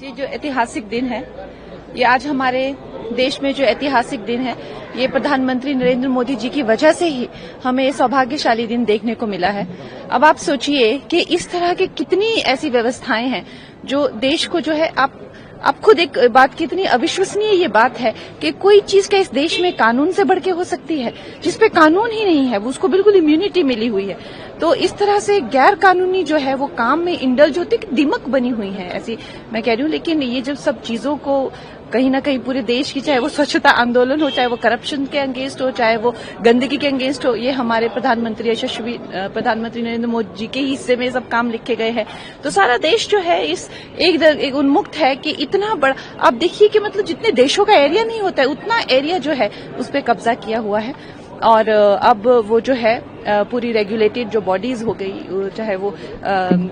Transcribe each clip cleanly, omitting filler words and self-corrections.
ये जो ऐतिहासिक दिन है, ये आज हमारे देश में जो ऐतिहासिक दिन है, ये प्रधानमंत्री नरेंद्र मोदी जी की वजह से ही हमें ये सौभाग्यशाली दिन देखने को मिला है। अब आप सोचिए कि इस तरह की कितनी ऐसी व्यवस्थाएं हैं जो देश को जो है आप खुद एक बात कितनी अविश्वसनीय ये बात है कि कोई चीज क्या इस देश में कानून से बढ़ के हो सकती है, जिसपे कानून ही नहीं है, उसको बिल्कुल इम्यूनिटी मिली हुई है। तो इस तरह से गैर कानूनी जो है वो काम में इंडल्ज होती है, दिमक बनी हुई है ऐसी मैं कह रही हूँ। लेकिन ये जब सब चीजों को कहीं ना कहीं पूरे देश की, चाहे वो स्वच्छता आंदोलन हो, चाहे वो करप्शन के अगेंस्ट हो, चाहे वो गंदगी के अगेंस्ट हो, ये हमारे प्रधानमंत्री यशस्वी प्रधानमंत्री नरेंद्र मोदी जी के हिस्से में सब काम लिखे गए हैं। तो सारा देश जो है इस एक उन्मुक्त है कि इतना बड़ा, आप देखिए कि मतलब जितने देशों का एरिया नहीं होता है उतना एरिया जो है उस पर कब्जा किया हुआ है। और अब वो जो है पूरी रेगुलेटेड जो बॉडीज हो गई, चाहे वो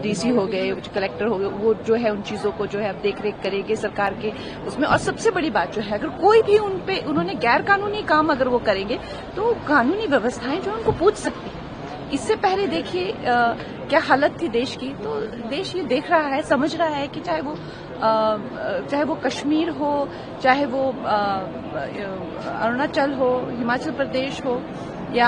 डीसी हो गए, कलेक्टर हो गए, वो जो है उन चीजों को जो है अब देख रेख करेंगे सरकार के उसमें। और सबसे बड़ी बात जो है, अगर कोई भी उन्होंने गैर कानूनी काम अगर वो करेंगे तो कानूनी व्यवस्थाएं जो उनको पूछ सकती है। इससे पहले देखिए क्या हालत थी देश की। तो देश ये देख रहा है, समझ रहा है कि चाहे वो कश्मीर हो, चाहे वो अरुणाचल हो, हिमाचल प्रदेश हो, या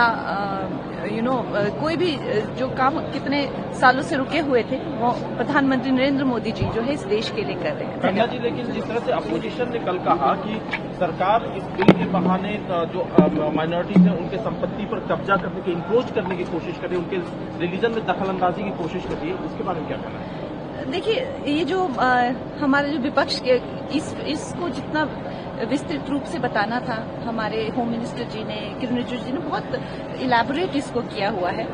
कोई भी जो काम कितने सालों से रुके हुए थे वो प्रधानमंत्री नरेंद्र मोदी जी जो है इस देश के लिए कर रहे हैं। गंगा जी, लेकिन जिस तरह से अपोजिशन ने कल कहा कि सरकार इस बिल के बहाने जो माइनॉरिटीज हैं उनके संपत्ति पर कब्जा करने की, इंक्रोच करने की कोशिश कर रही है, उनके रिलीजन में दखल अंदाजी की कोशिश कर रही है, उसके बारे में क्या कहना है? देखिए, ये जो हमारे जो विपक्ष के इसको जितना विस्तृत रूप से बताना था, हमारे होम मिनिस्टर जी ने, किरण रिजिजू जी ने बहुत इलैबोरेट इसको किया हुआ है।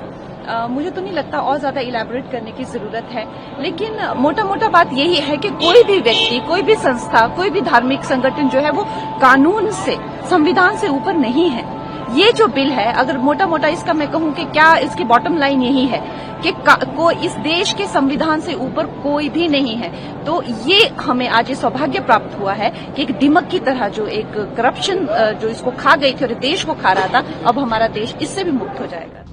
मुझे तो नहीं लगता और ज्यादा इलैबोरेट करने की जरूरत है। लेकिन मोटा मोटा बात यही है कि कोई भी व्यक्ति, कोई भी संस्था, कोई भी धार्मिक संगठन जो है वो कानून से, संविधान से ऊपर नहीं है। ये जो बिल है, अगर मोटा मोटा इसका मैं कहूं कि क्या इसकी बॉटम लाइन यही है कि इस देश के संविधान से ऊपर कोई भी नहीं है। तो ये हमें आज ये सौभाग्य प्राप्त हुआ है कि एक दिमक की तरह जो एक करप्शन जो इसको खा गई थी और देश को खा रहा था, अब हमारा देश इससे भी मुक्त हो जाएगा।